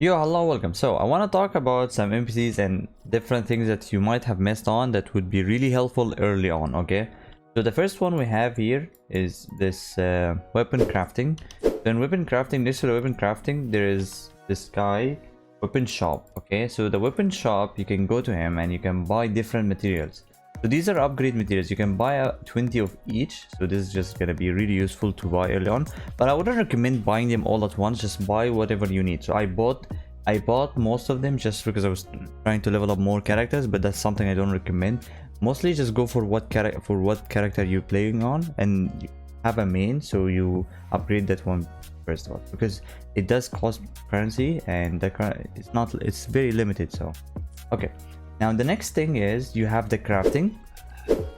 Yo, hello, welcome. So I want to talk about some NPCs and different things that you might have missed on that would be really helpful early on, okay? So the first one we have here is this weapon crafting. So in weapon crafting, next to the weapon crafting, there is this guy, weapon shop, okay? So the weapon shop, you can go to him and you can buy different materials. So these are upgrade materials. You can buy 20 of each. So this is just gonna be really useful to buy early on. But I wouldn't recommend buying them all at once. Just buy whatever you need. So I bought most of them just because I was trying to level up more characters. But that's something I don't recommend. Mostly just go for what character you're playing on and have a main. So you upgrade that one first of all, because it does cost currency and it's very limited. So okay. Now the next thing is you have the crafting.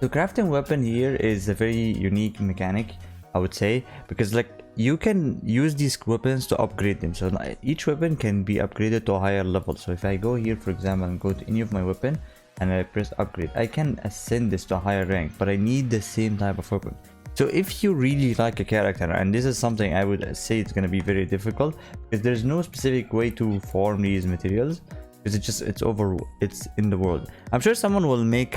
The crafting weapon here is a very unique mechanic, I would say, because like you can use these weapons to upgrade them. So each weapon can be upgraded to a higher level. So if I go here, for example, and go to any of my weapon and I press upgrade, I can ascend this to a higher rank, but I need the same type of weapon. So if you really like a character, and this is something I would say it's going to be very difficult because there's no specific way to farm these materials, because it's in the world. I'm sure someone will make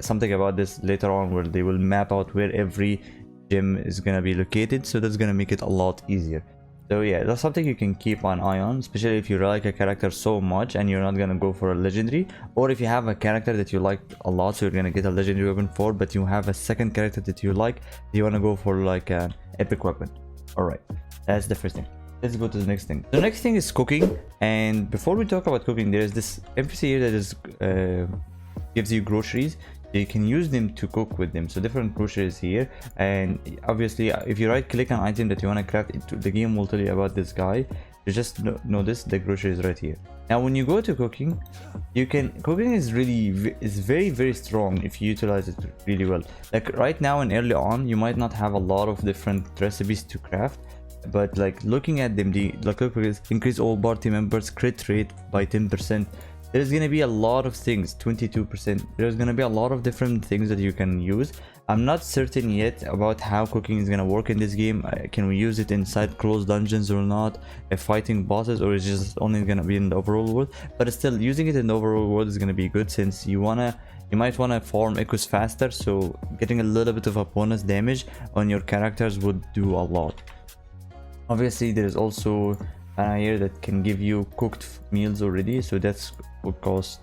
something about this later on where they will map out where every gem is gonna be located, so that's gonna make it a lot easier. So yeah, that's something you can keep an eye on, especially if you like a character so much and you're not gonna go for a legendary, or if you have a character that you like a lot, so you're gonna get a legendary weapon for, but you have a second character that you like, you want to go for like an epic weapon. All right, that's the first thing. Let's go to the next thing. The next thing is cooking, and before we talk about cooking, there is this NPC here that is gives you groceries. You can use them to cook with them. So different groceries here, and obviously if you right click an item that you want to craft, the game will tell you about this guy. You just notice the groceries right here. Now when you go to cooking, cooking is very strong if you utilize it really well. Like right now and early on, you might not have a lot of different recipes to craft, but like looking at them, increase all party members crit rate by 10%. There's gonna be a lot of things, 22%. There's gonna be a lot of different things that you can use. I'm not certain yet about how cooking is gonna work in this game. Can we use it inside closed dungeons or not, fighting bosses, or is it just only gonna be in the overall world? But still, using it in the overall world is gonna be good, since you might wanna farm echoes faster, so getting a little bit of a bonus damage on your characters would do a lot. Obviously there is also an here that can give you cooked meals already, so that's would cost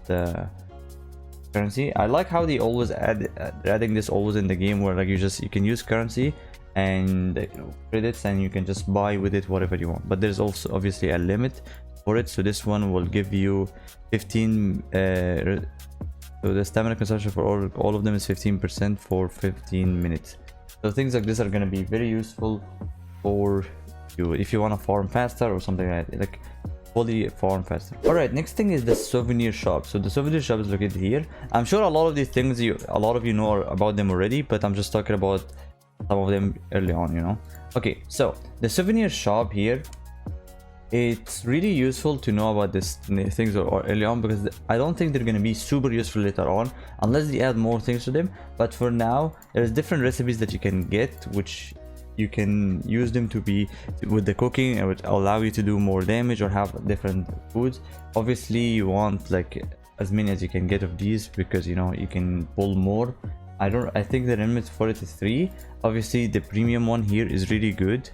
currency. I like how they always adding this always in the game, where like you can use currency and credits, and you can just buy with it whatever you want. But there's also obviously a limit for it. So this one will give you 15 so the stamina consumption for all of them is 15% for 15 minutes. So things like this are going to be very useful for you if you want to farm faster or something like fully farm faster. All right, next thing is the souvenir shop. So the souvenir shop is located here. I'm sure a lot of these things a lot of you know about them already, but I'm just talking about some of them early on, Okay, so the souvenir shop here, it's really useful to know about these things or early on, because I don't think they're going to be super useful later on unless they add more things to them. But for now, there's different recipes that you can get, which you can use them to be with the cooking, and would allow you to do more damage or have different foods. Obviously you want like as many as you can get of these, because you can pull more. I think the limit for it is 3. Obviously the premium one here is really good.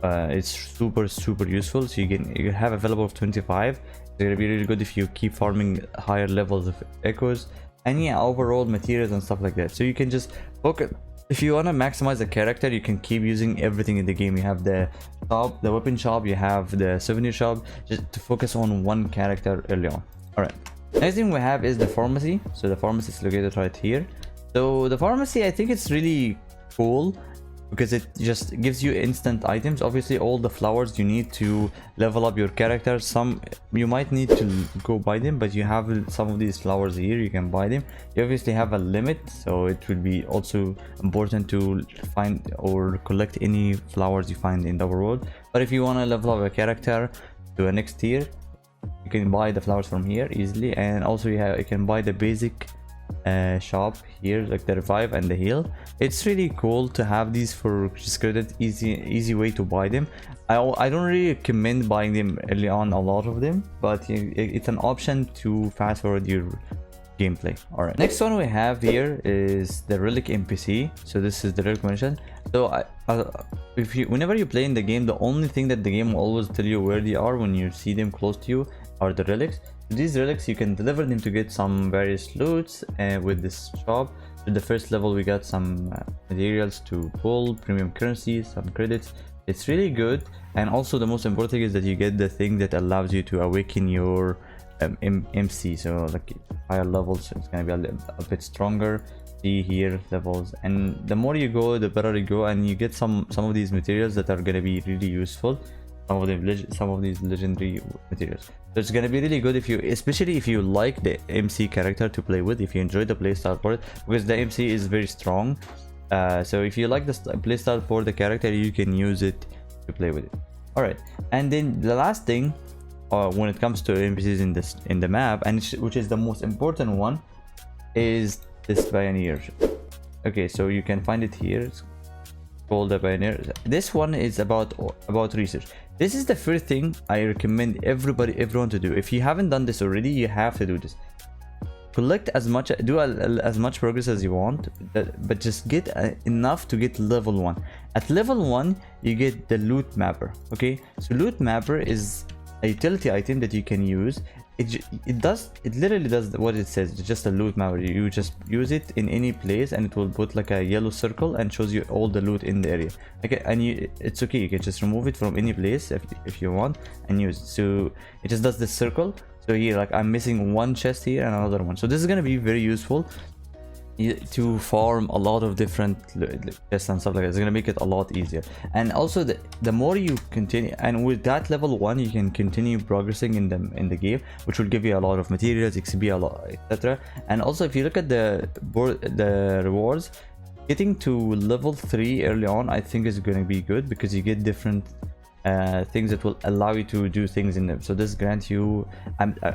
It's super useful, so you have available of 25. It's gonna be really good if you keep farming higher levels of echoes, and yeah, overall materials and stuff like that. So you can just focus. If you want to maximize the character, you can keep using everything in the game. You have the shop, the weapon shop, you have the souvenir shop, just to focus on one character early on. All right, next thing we have is the pharmacy. So the pharmacy is located right here. So the pharmacy, I think it's really cool because it just gives you instant items. Obviously all the flowers you need to level up your character, some you might need to go buy them, but you have some of these flowers here, you can buy them. You obviously have a limit, so it would be also important to find or collect any flowers you find in the overworld. But if you want to level up a character to a next tier, you can buy the flowers from here easily. And also you can buy the basic shop here, like the revive and the heal. It's really cool to have these for just credit, easy way to buy them. I don't really recommend buying them early on, a lot of them, but it's an option to fast forward your gameplay. All right, next one we have here is the Relic NPC. So this is the Relic mission. So whenever you play in the game, the only thing that the game will always tell you where they are when you see them close to you are the relics. These relics, you can deliver them to get some various loots with this shop. So the first level we got some materials to pull, premium currency, some credits. It's really good. And also the most important thing is that you get the thing that allows you to awaken your MC. So like higher levels, it's gonna be a bit stronger. See here levels, and the more you go, the better you go, and you get some of these materials that are gonna be really useful. Some of these legendary materials. So it's gonna be really good if you, especially if you like the MC character to play with, if you enjoy the playstyle for it, because the MC is very strong. So if you like the playstyle for the character, you can use it to play with it. All right, and then the last thing, when it comes to NPCs in the map, and which is the most important one, is this pioneer. Okay, so you can find it here. It's called the pioneer. This one is about research. This is the first thing I recommend everyone to do. If you haven't done this already, you have to do this. Collect as much, do as much progress as you want, but just get enough to get level 1. At level 1 you get the loot mapper. Okay, so loot mapper is a utility item that you can use. It literally does what it says. It's just a loot mapper. You just use it in any place and it will put like a yellow circle and shows you all the loot in the area. Okay, and it's okay, you can just remove it from any place if you want and use it. So it just does this circle. So here, like, I'm missing one chest here and another one. So this is gonna be very useful to farm a lot of different chests and stuff like that. It's gonna make it a lot easier. And also the more you continue, and with that level 1 you can continue progressing in the game, which will give you a lot of materials, XP, a lot, etc. And also if you look at the rewards, getting to level 3 early on I think is going to be good, because you get different things that will allow you to do things in them. So this grants you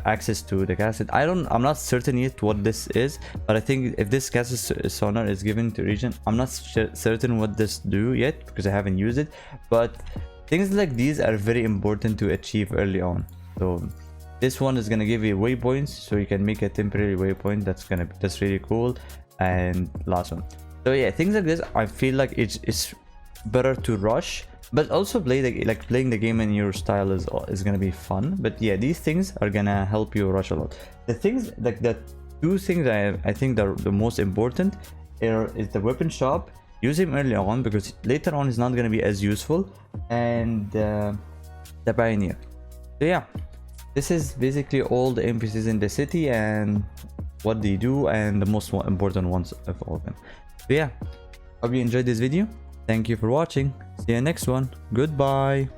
access to the castle. I'm not certain yet what this is, but I think if this castle sonar is given to region, I'm not certain what this do yet because I haven't used it. But things like these are very important to achieve early on. So this one is gonna give you waypoints, so you can make a temporary waypoint. That's really cool. And last one. So yeah, things like this, I feel like it's better to rush. But also playing the game in your style is gonna be fun. But yeah, these things are gonna help you rush a lot. The things, like the two things I think are the most important is the weapon shop. Use him early on because later on is not gonna be as useful, and the pioneer. So yeah, this is basically all the NPCs in the city and what they do, and the most important ones of all of them. So yeah, hope you enjoyed this video. Thank you for watching. See you next one. Goodbye.